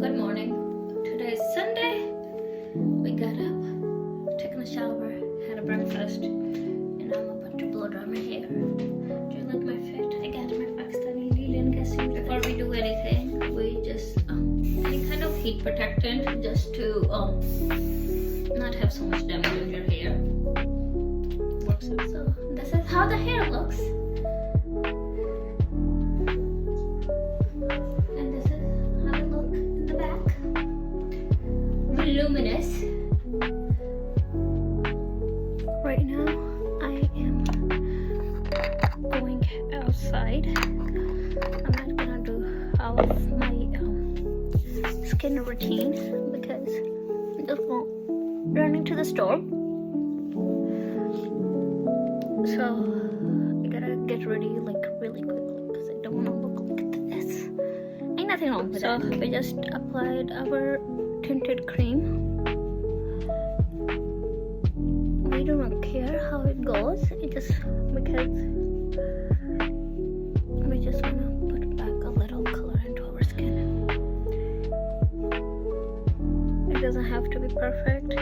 Good morning. Today is Sunday. We got up, taken a shower, had a breakfast, and I'm about to blow dry my hair. Do you like my fit? I got my Pakistani Indian guessing. Before we do anything, we just any kind of heat protectant just to not have so much damage on your hair. Works out. So this is how the hair looks. Luminous. Right now I am going outside. I'm not gonna do all of my skin routine because I'm just running to the store. So I gotta get ready like really quickly because I don't want to look like this. Ain't nothing wrong with that. We just applied our tinted cream. We do not care how it goes. It just because we just want to put back a little color into our skin. It doesn't have to be perfect.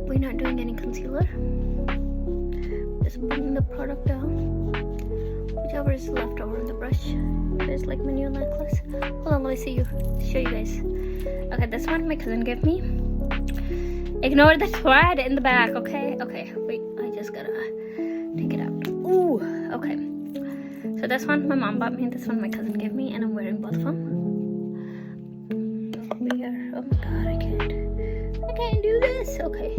We're not doing any concealer. Just putting the product down. Whichever is left over on the brush. It is like my new necklace. Hold on, let me show you guys. Okay, this one my cousin gave me. Ignore the thread in the back, okay? Okay, wait, I just gotta take it out. Ooh, okay. So this one my mom bought me, and this one my cousin gave me, and I'm wearing both of them. Over here. Oh my god, I can't do this. Okay.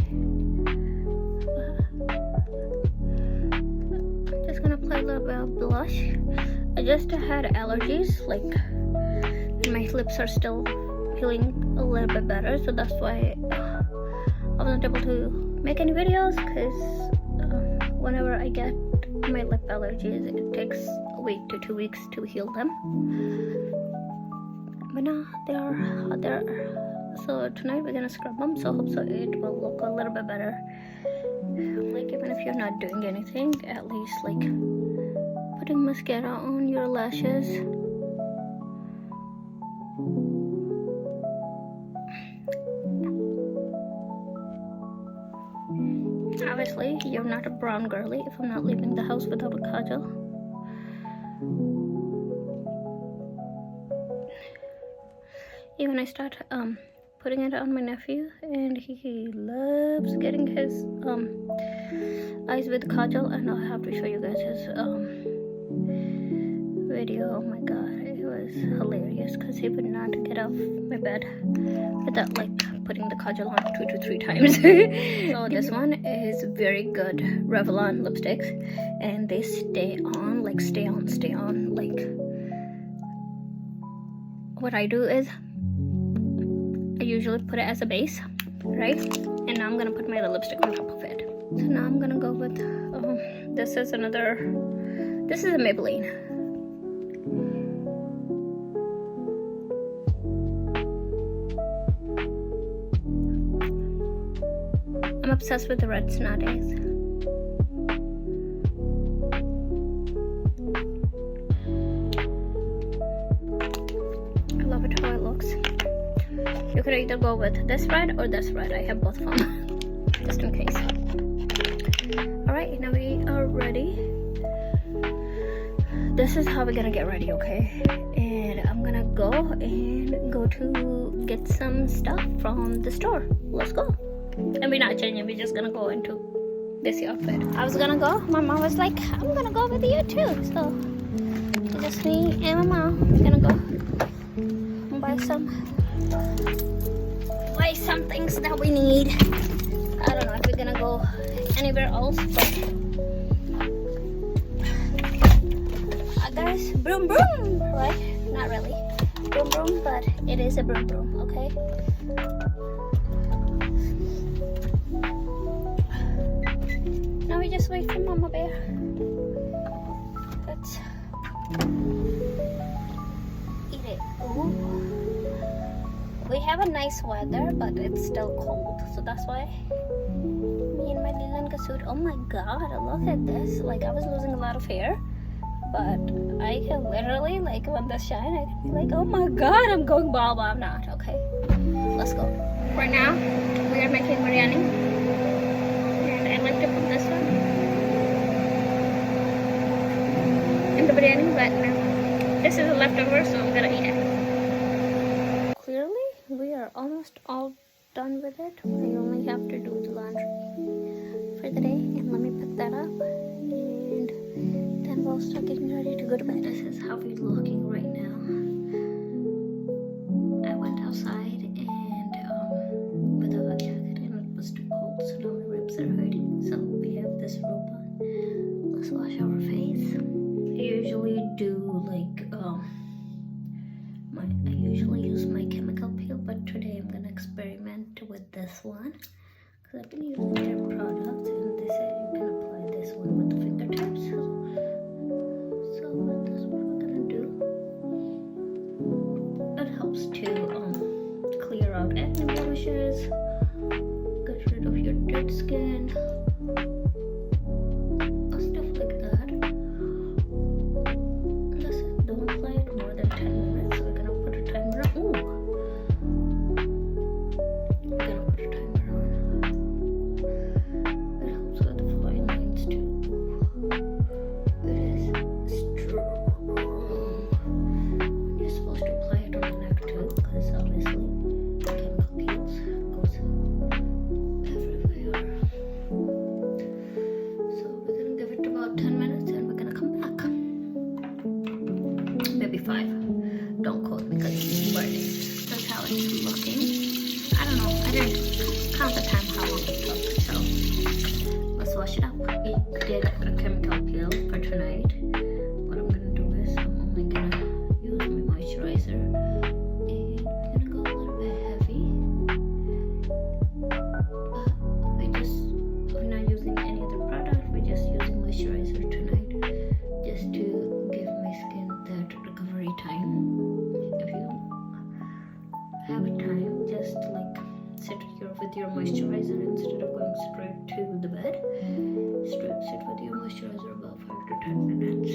I'm just gonna apply a little bit of blush. I just had allergies, like my lips are still feeling a little bit better, so that's why I wasn't able to make any videos because whenever I get my lip allergies, it takes a week to 2 weeks to heal them. But now they are there. So tonight we're gonna scrub them, so I hope so it will look a little bit better. Like even if you're not doing anything, at least like putting mascara on your lashes. Obviously, you're not a brown girly if I'm not leaving the house without a kajal. Even I start putting it on my nephew, and he loves getting his eyes with kajal, and I'll have to show you guys his video. Oh my god, it was hilarious because he would not get off my bed without like putting the kajal on 2 to 3 times. So this one is very good Revlon lipsticks, and they stay on, like stay on. Like what I do is I usually put it as a base, right? And now I'm gonna put my other lipstick on top of it. So now I'm gonna go with this is a Maybelline. I'm obsessed with the reds nowadays. I love it how it looks. You could either go with this red or this red. I have both of them, just in case. Alright, now we are ready. This is how we're gonna get ready, okay? And I'm gonna go to get some stuff from the store. Let's go. And we're not changing, we're just gonna go into this outfit. I was gonna go, my mom was like, I'm gonna go with you too. So just me and my mom are gonna go and buy some things that we need. I don't know if we're gonna go anywhere else, but guys, broom broom, right? Not really broom broom, but it is a broom broom, okay? Now we just wait for Mama Bear. Let's eat it. Ooh. We have a nice weather, but it's still cold, so that's why me and my Lilan suit. Oh my god, look at this. Like, I was losing a lot of hair, but I can literally, like, when this shine, I can be like, oh my god, I'm going bald, but I'm not. Okay, let's go. Right now, we are making biryani, and I like to put this one in the biryani, but no, this is a leftover, so I'm gonna eat it. Clearly, we are almost all done with it. We only have to do the laundry for the day, and let me pick that up, and then we'll start getting ready to go to bed. This is how we're looking right now. I went outside and without a jacket, and it was too cold, so now my ribs are hurting. So we have this robe on. Let's wash our face. I usually do like I usually use my chemical peel, but today I'm gonna experiment with this one because I've been using their products, and they say you can apply this one with the fingertips. So that's what we're gonna do. It helps to clear out acne blemishes, get rid of your dead skin, stuff like that. That's it. Don't apply it more than 10 minutes. So we're gonna put a timer on. Ooh. We're gonna put a timer on. It helps with the fine lines too. It is strong. You're supposed to apply it on the neck too, because obviously chemical peels goes everywhere. So we're gonna give it about 10 minutes, and we're gonna come back. Maybe 5. Don't quote me because it's burning. That's how it's looking. I don't know. I didn't count the time how long it took. So let's wash it up. We did a chemical peel for tonight. What I'm gonna do is I'm only gonna use my moisturizer, and we're gonna go a little bit heavy. We're not using any other product. We're just using moisturizer tonight, just to give my skin that recovery time. If you have time, just like sit here with your moisturizer instead of going straight to the bed. Sit with your moisturizer about 5 to 10 minutes.